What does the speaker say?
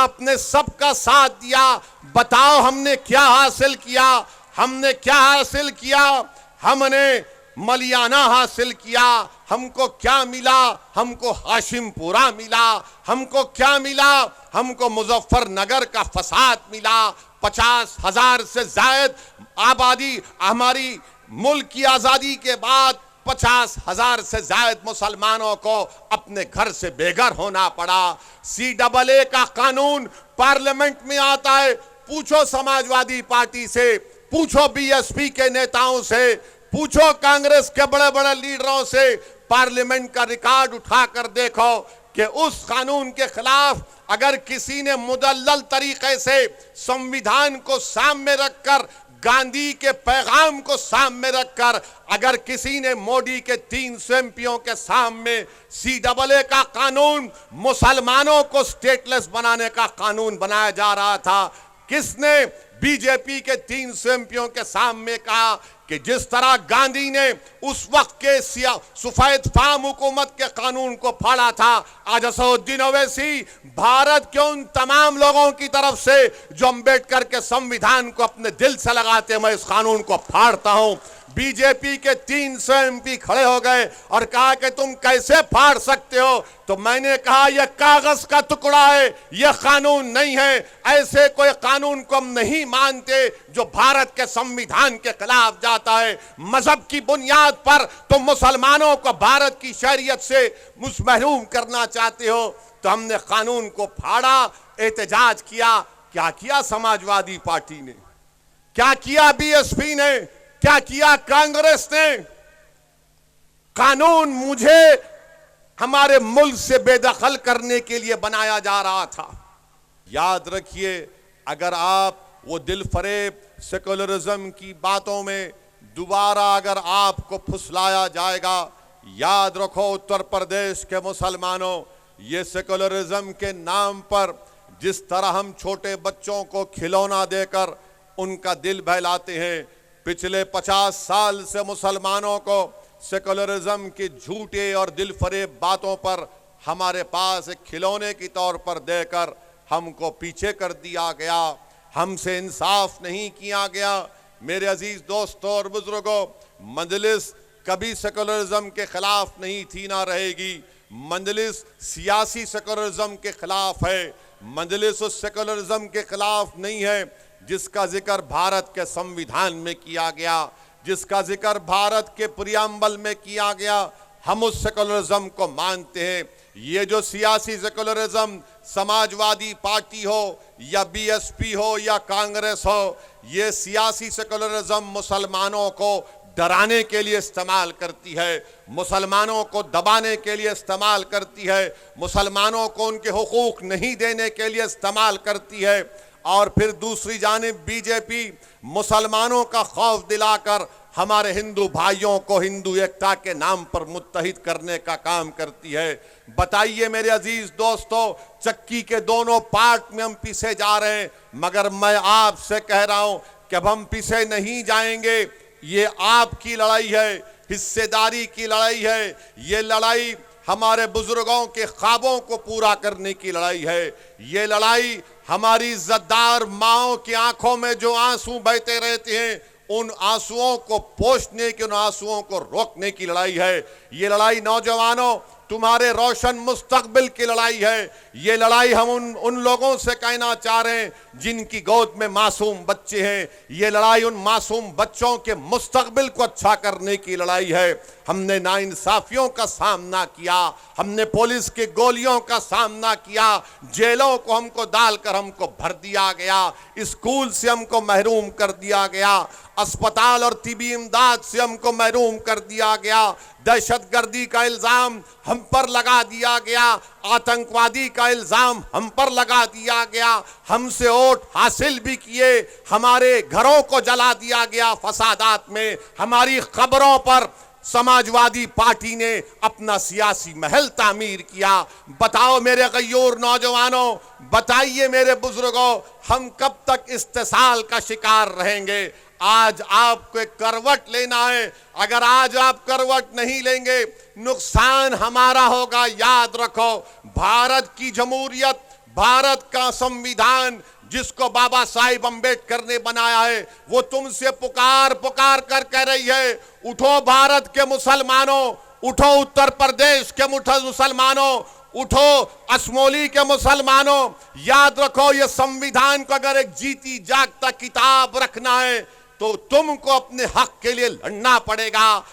आपने सबका साथ दिया। बताओ हमने क्या हासिल किया? हमने क्या हासिल किया? हमने मलियाना हासिल किया। हमको क्या मिला? हमको हाशिमपुरा मिला। हमको क्या मिला? हमको मुजफ्फरनगर का फसाद मिला। 50,000 से जायद आबादी, हमारी मुल्क की आजादी के बाद 50,000 से जायद मुसलमानों को अपने घर से बेघर होना पड़ा। CAA का कानून पार्लियामेंट में आता है। पूछो समाजवादी पार्टी से, पूछो BSP के नेताओं से, पूछो कांग्रेस के बड़े बड़े लीडरों से, पार्लियामेंट का रिकॉर्ड उठाकर देखो कि उस कानून के खिलाफ अगर किसी ने मुदल्लल तरीके से संविधान को सामने रखकर, गांधी के पैगाम को सामने रखकर, अगर किसी ने मोदी के 300 MPओं के सामने CAA का कानून, मुसलमानों को स्टेटलेस बनाने का कानून बनाया जा रहा था, किसने बीजेपी के 300 MPओं के सामने कहा कि जिस तरह गांधी ने उस वक्त के सफेद फार्म हुकूमत के कानून को फाड़ा था, आज असदुद्दीन ओवैसी भारत के उन तमाम लोगों की तरफ से जो अम्बेडकर के संविधान को अपने दिल से लगाते हैं, मैं इस कानून को फाड़ता हूं। बीजेपी के 300 MP खड़े हो गए और कहा कि तुम कैसे फाड़ सकते हो? तो मैंने कहा यह कागज का टुकड़ा है, यह कानून नहीं है। ऐसे कोई कानून को हम नहीं मानते जो भारत के संविधान के खिलाफ जाता है। मजहब की बुनियाद पर तुम मुसलमानों को भारत की शरीयत से महरूम करना चाहते हो। तो हमने कानून को फाड़ा, एहतजाज किया। क्या किया समाजवादी पार्टी ने? क्या किया BSP ने? क्या किया कांग्रेस ने? कानून मुझे हमारे मुल्क से बेदखल करने के लिए बनाया जा रहा था। याद रखिए, अगर आप वो दिल फरेब सेकुलरिज्म की बातों में दोबारा अगर आपको फुसलाया जाएगा, याद रखो उत्तर प्रदेश के मुसलमानों, ये सेकुलरिज्म के नाम पर जिस तरह हम छोटे बच्चों को खिलौना देकर उनका दिल बहलाते हैं, पिछले 50 साल से मुसलमानों को सेकुलरिज्म की झूठे और दिल फरेब बातों पर हमारे पास एक खिलौने के तौर पर देकर हमको पीछे कर दिया गया। हमसे इंसाफ नहीं किया गया। मेरे अजीज दोस्तों और बुजुर्गों, मजलिस कभी सेकुलरिज्म के खिलाफ नहीं थी, ना रहेगी। मजलिस सियासी सेकुलरिज्म के खिलाफ है। मजलिस उस सेकुलरिज्म के खिलाफ नहीं है जिसका जिक्र भारत के संविधान में किया गया, जिसका जिक्र भारत के प्रियम्बल में किया गया। हम उस सेकुलरिज्म को मानते हैं। ये जो सियासी सेकुलरिज्म समाजवादी पार्टी हो या BSP हो या कांग्रेस हो, ये सियासी सेकुलरिज्म मुसलमानों को डराने के लिए इस्तेमाल करती है, मुसलमानों को दबाने के लिए इस्तेमाल करती है, मुसलमानों को उनके हुकूक नहीं देने के लिए इस्तेमाल करती है। और फिर दूसरी जानिब BJP मुसलमानों का खौफ दिलाकर हमारे हिंदू भाइयों को हिंदू एकता के नाम पर मुत्तहिद करने का काम करती है। बताइए मेरे अजीज दोस्तों, चक्की के दोनों पार्ट में हम पीछे जा रहे हैं, मगर मैं आपसे कह रहा हूं कि अब हम पीछे नहीं जाएंगे। ये आपकी लड़ाई है, हिस्सेदारी की लड़ाई है। ये लड़ाई हमारे बुजुर्गों के ख्वाबों को पूरा करने की लड़ाई है। ये लड़ाई हमारी इज्जतदार माओं की आंखों में जो आंसू बहते रहते हैं, उन आंसुओं को पोंछने की, उन आंसुओं को रोकने की लड़ाई है। ये लड़ाई नौजवानों, तुम्हारे रोशन मुस्तकबिल की लड़ाई है। ये लड़ाई हम उन लोगों से कहना चाह रहे हैं जिनकी गोद में मासूम बच्चे हैं। ये लड़ाई उन मासूम बच्चों के मुस्तकबिल को अच्छा करने की लड़ाई है। हमने नाइंसाफियों का सामना किया, हमने पुलिस की गोलियों का सामना किया, जेलों को हमको डालकर हमको भर दिया गया, स्कूल से हमको महरूम कर दिया गया, अस्पताल और तिबी इमदाद से हमको महरूम कर दिया गया, दहशतगर्दी का इल्जाम हम पर लगा दिया गया, आतंकवादी का इल्जाम हम पर लगा दिया गया, हमसे वोट हासिल भी किए, हमारे घरों को जला दिया गया फसादात में, हमारी खबरों पर समाजवादी पार्टी ने अपना सियासी महल तामीर किया। बताओ मेरे गयूर नौजवानों, बताइए मेरे बुजुर्गों, हम कब तक इस्तेसाल का शिकार रहेंगे? आज आपको एक करवट लेना है। अगर आज आप करवट नहीं लेंगे, नुकसान हमारा होगा। याद रखो, भारत की जमहूरियत भारत का संविधान जिसको बाबा साहिब अंबेडकर ने बनाया है, वो तुमसे पुकार पुकार कर कह रही है, उठो भारत के मुसलमानों, उठो उत्तर प्रदेश के मुसलमानों, उठो असमोली के मुसलमानों। याद रखो, ये संविधान को अगर एक जीती जागता किताब रखना है तो तुमको अपने हक के लिए लड़ना पड़ेगा।